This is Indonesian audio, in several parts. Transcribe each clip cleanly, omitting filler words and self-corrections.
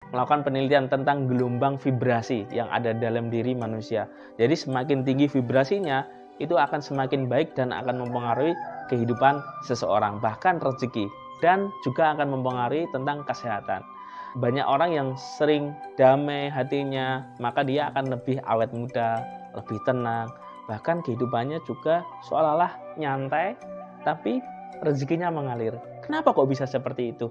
melakukan penelitian tentang gelombang vibrasi yang ada dalam diri manusia. Jadi semakin tinggi vibrasinya, itu akan semakin baik dan akan mempengaruhi kehidupan seseorang, bahkan rezeki, dan juga akan mempengaruhi tentang kesehatan. Banyak orang yang sering damai hatinya, maka dia akan lebih awet muda, lebih tenang, bahkan kehidupannya juga seolah-olah nyantai, tapi rezekinya mengalir. Kenapa kok bisa seperti itu?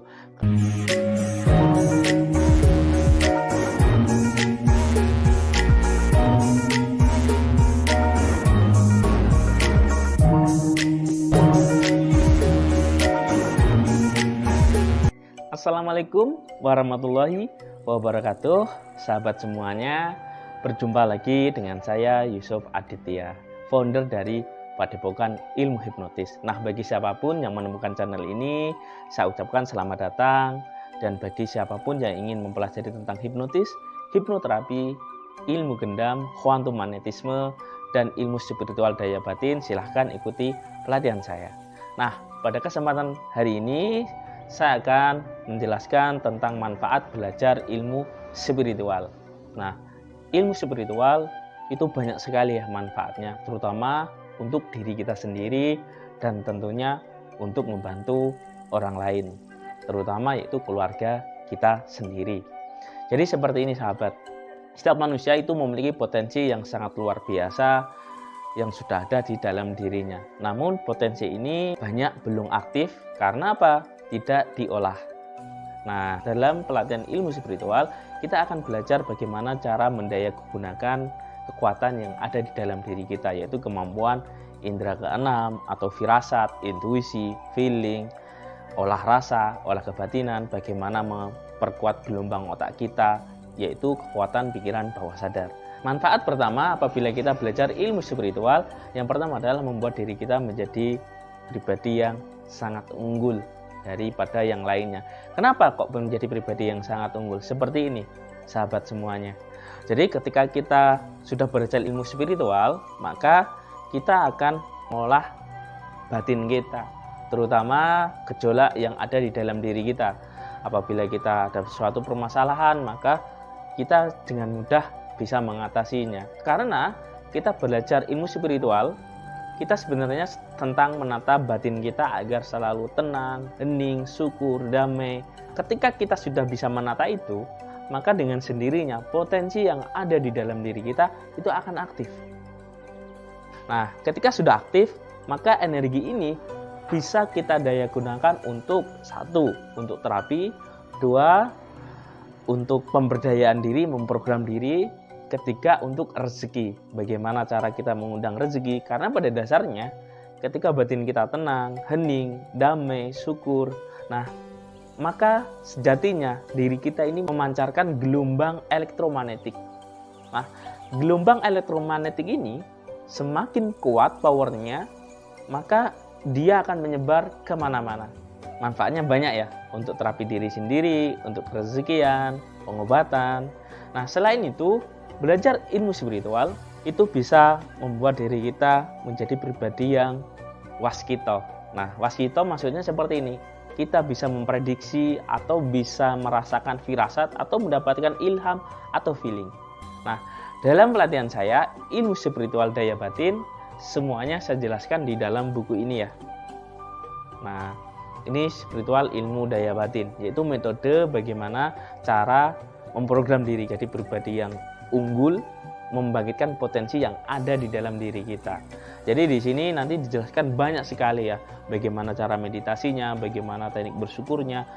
Assalamualaikum warahmatullahi wabarakatuh. Sahabat semuanya, berjumpa lagi dengan saya Yusuf Aditya, founder dari Padepokan Ilmu Hipnotis. Nah, bagi siapapun yang menemukan channel ini, saya ucapkan selamat datang. Dan bagi siapapun yang ingin mempelajari tentang hipnotis, hipnoterapi, ilmu gendam, kuantum magnetisme, dan ilmu spiritual daya batin, silahkan ikuti pelatihan saya. Nah, pada kesempatan hari ini saya akan menjelaskan tentang manfaat belajar ilmu spiritual. Nah, ilmu spiritual itu banyak sekali ya manfaatnya, terutama untuk diri kita sendiri dan tentunya untuk membantu orang lain, terutama yaitu keluarga kita sendiri. Jadi seperti ini sahabat, setiap manusia itu memiliki potensi yang sangat luar biasa yang sudah ada di dalam dirinya. Namun potensi ini banyak belum aktif karena apa? Tidak diolah. Nah, dalam pelatihan ilmu spiritual, kita akan belajar bagaimana cara mendayagunakan kekuatan yang ada di dalam diri kita, yaitu kemampuan indera keenam atau firasat, intuisi, feeling, olah rasa, olah kebatinan, bagaimana memperkuat gelombang otak kita, yaitu kekuatan pikiran bawah sadar. Manfaat pertama apabila kita belajar ilmu spiritual, yang pertama adalah membuat diri kita menjadi pribadi yang sangat unggul daripada yang lainnya. Kenapa kok menjadi pribadi yang sangat unggul? Seperti ini, sahabat semuanya. Jadi ketika kita sudah belajar ilmu spiritual, maka kita akan mengolah batin kita, terutama gejolak yang ada di dalam diri kita. Apabila kita ada suatu permasalahan, maka kita dengan mudah bisa mengatasinya. Karena kita belajar ilmu spiritual, kita sebenarnya tentang menata batin kita agar selalu tenang, hening, syukur, damai. Ketika kita sudah bisa menata itu, maka dengan sendirinya potensi yang ada di dalam diri kita itu akan aktif. Nah, ketika sudah aktif, maka energi ini bisa kita daya gunakan untuk satu, untuk terapi, dua, untuk pemberdayaan diri, memprogram diri, ketiga untuk rezeki. Bagaimana cara kita mengundang rezeki? Karena pada dasarnya ketika batin kita tenang, hening, damai, syukur, nah maka sejatinya diri kita ini memancarkan gelombang elektromagnetik. Nah, gelombang elektromagnetik ini semakin kuat powernya, maka dia akan menyebar kemana-mana. Manfaatnya banyak ya, untuk terapi diri sendiri, untuk rezekian, pengobatan. Nah, selain itu, belajar ilmu spiritual itu bisa membuat diri kita menjadi pribadi yang waskito. Nah, waskito maksudnya seperti ini. Kita bisa memprediksi atau bisa merasakan firasat atau mendapatkan ilham atau feeling. Nah, dalam pelatihan saya, ilmu spiritual daya batin, semuanya saya jelaskan di dalam buku ini ya. Nah, ini spiritual ilmu daya batin, yaitu metode bagaimana cara memprogram diri jadi pribadi yang unggul, membangkitkan potensi yang ada di dalam diri kita. Jadi di sini nanti dijelaskan banyak sekali ya, bagaimana cara meditasinya, bagaimana teknik bersyukurnya,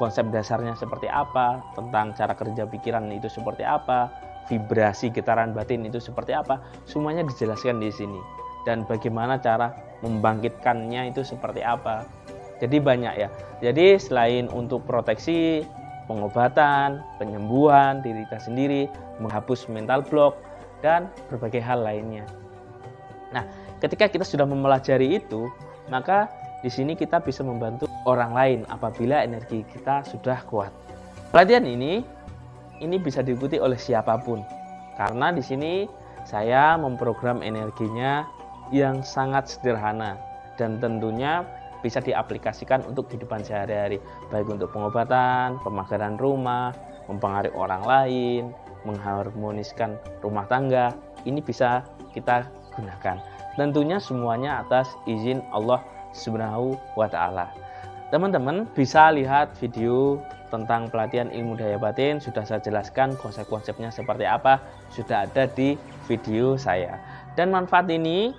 konsep dasarnya seperti apa, tentang cara kerja pikiran itu seperti apa, vibrasi getaran batin itu seperti apa, semuanya dijelaskan di sini. Dan bagaimana cara membangkitkannya itu seperti apa. Jadi banyak ya. Jadi selain untuk proteksi, pengobatan, penyembuhan diri kita sendiri, menghapus mental block, dan berbagai hal lainnya. Nah, ketika kita sudah mempelajari itu, maka di sini kita bisa membantu orang lain apabila energi kita sudah kuat. Pelatihan ini bisa diikuti oleh siapapun, karena di sini saya memprogram energinya yang sangat sederhana dan tentunya bisa diaplikasikan untuk kehidupan sehari-hari, baik untuk pengobatan, pemagaran rumah, mempengaruhi orang lain, mengharmoniskan rumah tangga, ini bisa kita gunakan. Tentunya semuanya atas izin Allah Subhanahu wa Ta'ala. Teman-teman bisa lihat video tentang pelatihan ilmu daya batin, sudah saya jelaskan konsep-konsepnya seperti apa, sudah ada di video saya. Dan manfaat ini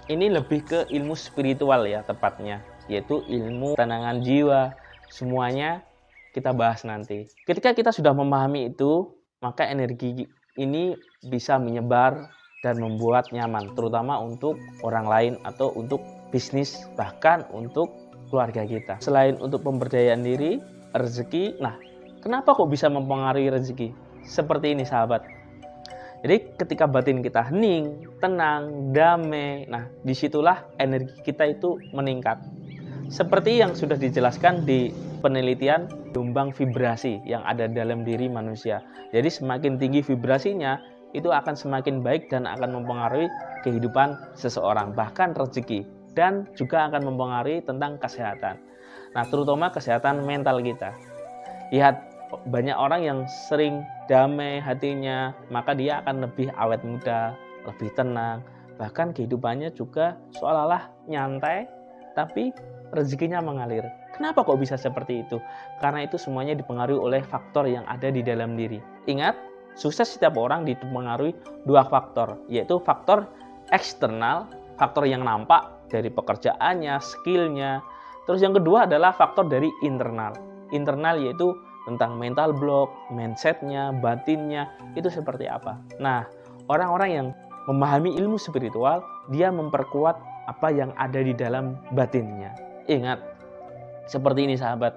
lebih ke ilmu spiritual ya tepatnya, yaitu ilmu tenangan jiwa. Semuanya kita bahas nanti. Ketika kita sudah memahami itu, maka energi ini bisa menyebar dan membuat nyaman, terutama untuk orang lain atau untuk bisnis, bahkan untuk keluarga kita. Selain untuk pemberdayaan diri, rezeki, nah kenapa kok bisa mempengaruhi rezeki? Seperti ini sahabat. Jadi ketika batin kita hening, tenang, damai, nah disitulah energi kita itu meningkat. Seperti yang sudah dijelaskan di penelitian gelombang vibrasi yang ada dalam diri manusia. Jadi semakin tinggi vibrasinya, itu akan semakin baik dan akan mempengaruhi kehidupan seseorang, bahkan rezeki, dan juga akan mempengaruhi tentang kesehatan. Nah, terutama kesehatan mental kita. Lihat, banyak orang yang sering damai hatinya, maka dia akan lebih awet muda, lebih tenang, bahkan kehidupannya juga seolah-olah nyantai, tapi rezekinya mengalir. Kenapa kok bisa seperti itu? Karena itu semuanya dipengaruhi oleh faktor yang ada di dalam diri. Ingat, sukses setiap orang dipengaruhi dua faktor, yaitu faktor eksternal, faktor yang nampak dari pekerjaannya, skillnya. Terus yang kedua adalah faktor dari internal. Internal yaitu tentang mental block, mindsetnya, batinnya, itu seperti apa. Nah, orang-orang yang memahami ilmu spiritual, dia memperkuat apa yang ada di dalam batinnya. Ingat, seperti ini sahabat,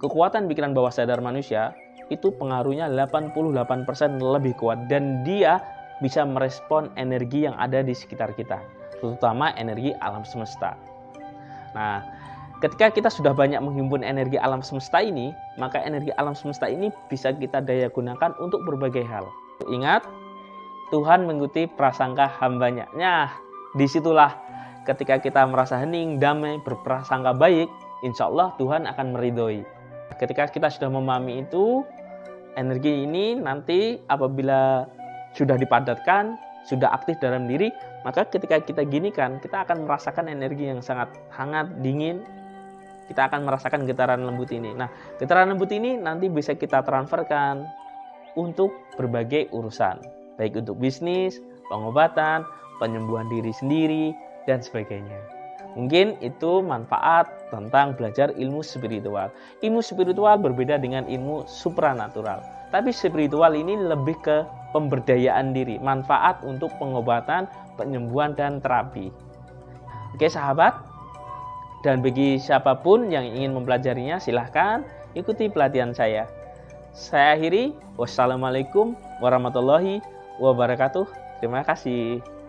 kekuatan pikiran bawah sadar manusia itu pengaruhnya 88% lebih kuat, dan dia bisa merespon energi yang ada di sekitar kita, terutama energi alam semesta. Nah, ketika kita sudah banyak menghimpun energi alam semesta ini, maka energi alam semesta ini bisa kita daya gunakan untuk berbagai hal. Ingat, Tuhan mengikuti prasangka hambanya. Nah, disitulah ketika kita merasa hening, damai, berprasangka baik, insya Allah Tuhan akan meridhoi. Ketika kita sudah memahami itu, energi ini nanti apabila sudah dipadatkan, sudah aktif dalam diri, maka ketika kita ginikan, kita akan merasakan energi yang sangat hangat, dingin. Kita akan merasakan getaran lembut ini. Nah, getaran lembut ini nanti bisa kita transferkan untuk berbagai urusan, baik untuk bisnis, pengobatan, penyembuhan diri sendiri, dan sebagainya. Mungkin itu manfaat tentang belajar ilmu spiritual. Ilmu spiritual berbeda dengan ilmu supranatural. Tapi spiritual ini lebih ke pemberdayaan diri, manfaat untuk pengobatan, penyembuhan, dan terapi. Oke sahabat, dan bagi siapapun yang ingin mempelajarinya, silahkan ikuti pelatihan saya. Saya akhiri, wassalamualaikum warahmatullahi wabarakatuh. Terima kasih.